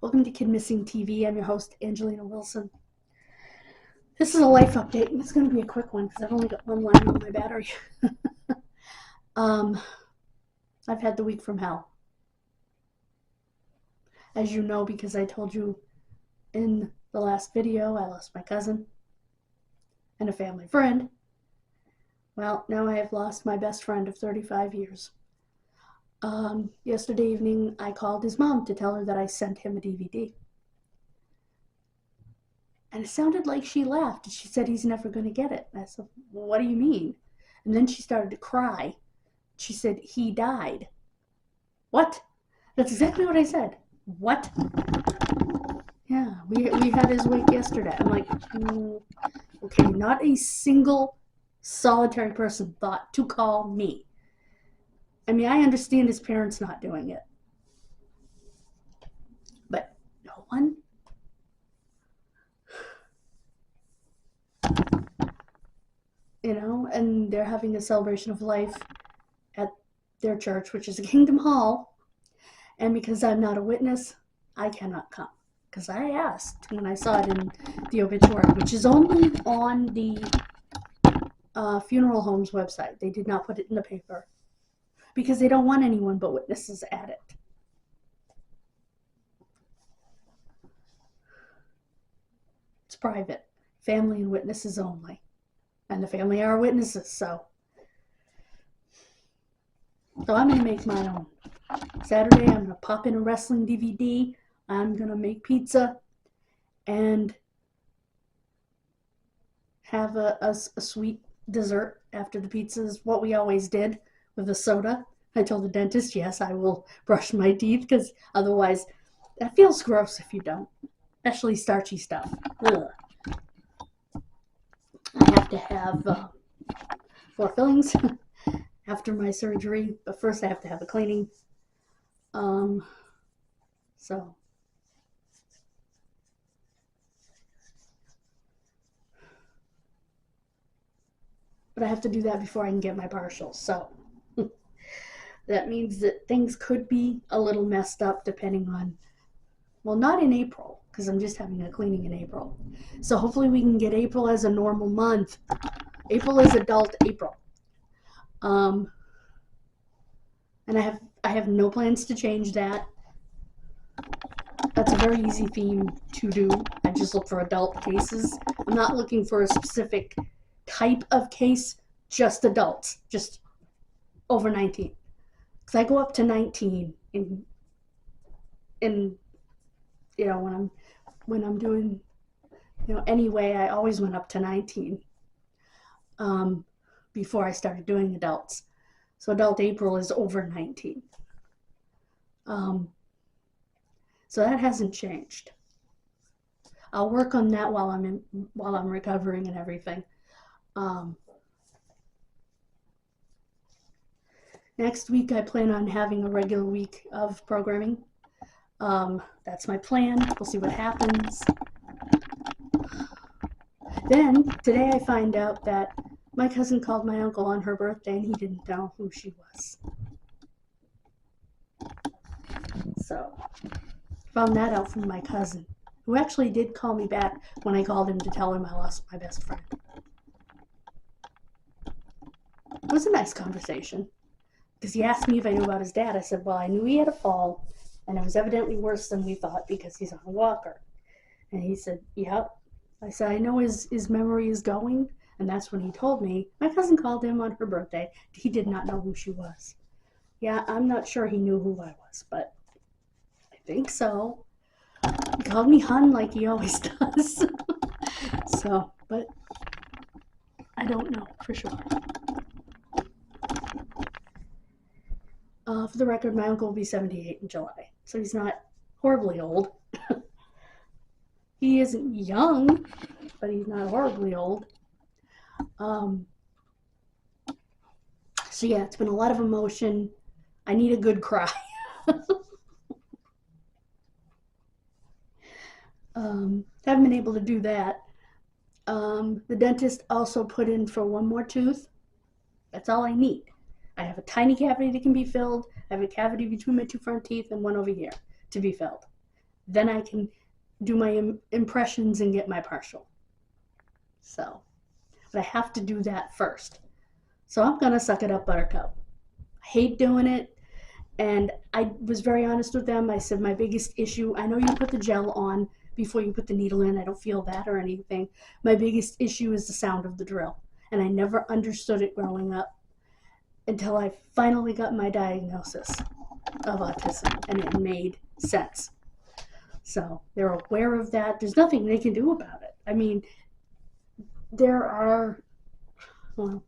Welcome to Kidmissing TV. I'm your host, Angelina Wilson. This is a life update, and it's going to be a quick one because I've only got one line on my battery. I've had the week from hell. As you know, because I told you in the last video, I lost my cousin and a family friend. Well, now I have lost my best friend of 35 years. Yesterday evening, I called his mom to tell her that I sent him a DVD. And it sounded like she laughed. She said, he's never going to get it. And I said, well, what do you mean? And then she started to cry. She said, he died. What? That's exactly what I said. What? Yeah, we had his wake yesterday. I'm like, okay, not a single solitary person thought to call me. I mean, I understand his parents not doing it. But no one? You know, and they're having a celebration of life at their church, which is a Kingdom Hall. And because I'm not a witness, I cannot come. Because I asked when I saw it in the obituary, which is only on the funeral home's website. They did not put it in the paper. Because they don't want anyone but witnesses at it. It's private. Family and witnesses only. And the family are witnesses, so I'm going to make my own. Saturday, I'm going to pop in a wrestling DVD. I'm going to make pizza and have a sweet dessert after the pizza is what we always did with a soda. I told the dentist, yes, I will brush my teeth because otherwise that feels gross if you don't, especially starchy stuff. Ugh. I have to have 4 fillings after my surgery, but first I have to have a cleaning. So but I have to do that before I can get my partials. So that means that things could be a little messed up depending on, well, not in April, because I'm just having a cleaning in April. So hopefully we can get April as a normal month. April is adult April. And I have no plans to change that. That's a very easy theme to do. I just look for adult cases. I'm not looking for a specific type of case, just adults, just over 19. Because I go up to 19 in you know, when I'm doing, you know, anyway, I always went up to 19 before I started doing adults. So adult April is over 19. So that hasn't changed. I'll work on that while I'm recovering and everything. Next week I plan on having a regular week of programming. That's my plan. We'll see what happens. Then today I find out that my cousin called my uncle on her birthday and he didn't know who she was. So found that out from my cousin, who actually did call me back when I called him to tell him I lost my best friend. It was a nice conversation because he asked me if I knew about his dad. I said, well, I knew he had a fall and it was evidently worse than we thought because he's on a walker. And he said, yep. I said, I know his memory is going. And that's when he told me my cousin called him on her birthday. He did not know who she was. Yeah, I'm not sure he knew who I was, but I think so. He called me hun like he always does. So, but I don't know for sure. For the record, my uncle will be 78 in July, so he's not horribly old. He isn't young, but he's not horribly old. So yeah, it's been a lot of emotion. I need a good cry. Haven't been able to do that. The dentist also put in for one more tooth. That's all I need. I have a tiny cavity that can be filled. I have a cavity between my 2 front teeth and one over here to be filled. Then I can do my impressions and get my partial. So, but I have to do that first. So I'm gonna suck it up, Buttercup. I hate doing it. And I was very honest with them. I said, my biggest issue, I know you put the gel on before you put the needle in. I don't feel that or anything. My biggest issue is the sound of the drill. And I never understood it growing up until I finally got my diagnosis of autism, and it made sense. So they're aware of that. There's nothing they can do about it. I mean, there are, well,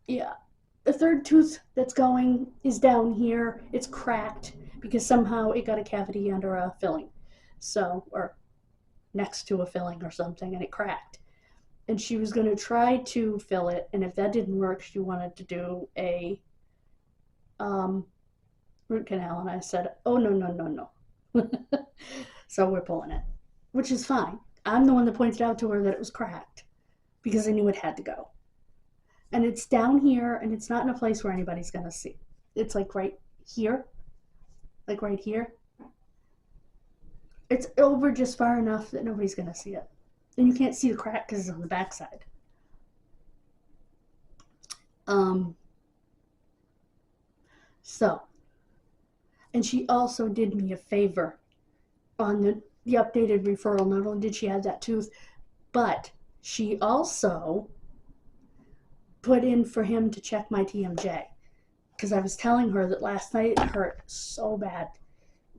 yeah, the third tooth that's going is down here. It's cracked because somehow it got a cavity under a filling. So, or next to a filling or something, and it cracked. And she was going to try to fill it, and if that didn't work, she wanted to do a root canal, and I said, oh, no. So we're pulling it, which is fine. I'm the one that pointed out to her that it was cracked because I knew it had to go. And it's down here, and it's not in a place where anybody's going to see. It's like right here, like right here. It's over just far enough that nobody's going to see it. And you can't see the crack because it's on the backside. So, and she also did me a favor on the updated referral. Not only did she add that tooth, but she also put in for him to check my TMJ. Because I was telling her that last night it hurt so bad.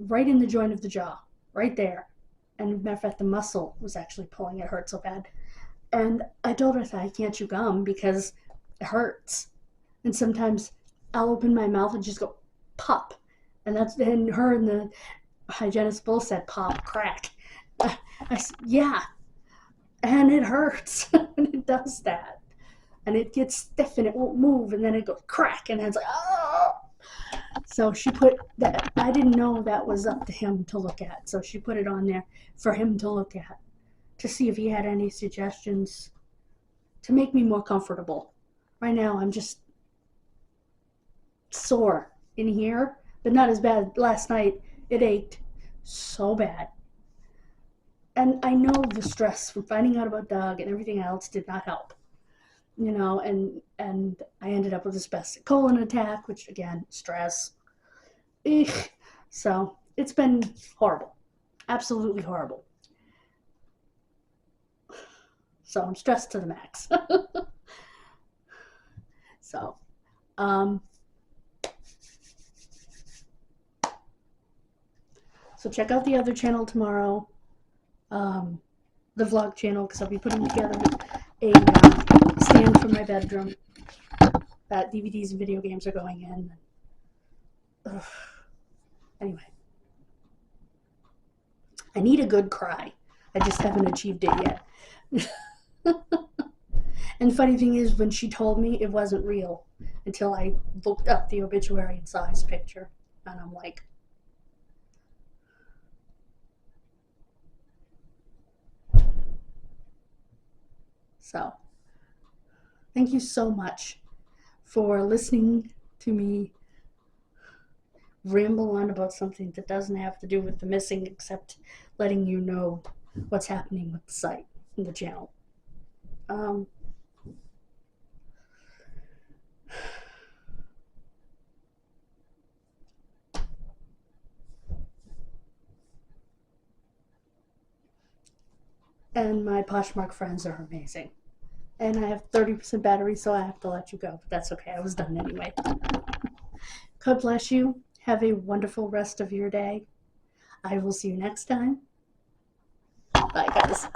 Right in the joint of the jaw. Right there. And as a matter of fact, the muscle was actually pulling. It hurt so bad. And I told her, I can't chew gum because it hurts. And sometimes I'll open my mouth and just go pop. And that's, and her and the hygienist both said pop, crack. I said, yeah. And it hurts. And it does that. And it gets stiff and it won't move. And then it goes crack. And it's like, oh. So she put that, I didn't know that was up to him to look at. So she put it on there for him to look at, to see if he had any suggestions to make me more comfortable. Right now I'm just sore in here, but not as bad. Last night it ached so bad. And I know the stress from finding out about Doug and everything else did not help. You know, and I ended up with a spastic colon attack, which again, stress. So it's been horrible, absolutely horrible. So I'm stressed to the max. So, so check out the other channel tomorrow, the vlog channel, because I'll be putting together a stand for my bedroom that DVDs and video games are going in. Ugh. Anyway, I need a good cry. I just haven't achieved it yet. And the funny thing is, when she told me, it wasn't real until I looked up the obituary and saw his picture, and I'm like, so thank you so much for listening to me ramble on about something that doesn't have to do with the missing, except letting you know what's happening with the site and the channel. And my Poshmark friends are amazing. And I have 30% battery, so I have to let you go. But that's okay. I was done anyway. God bless you. Have a wonderful rest of your day. I will see you next time. Bye, guys.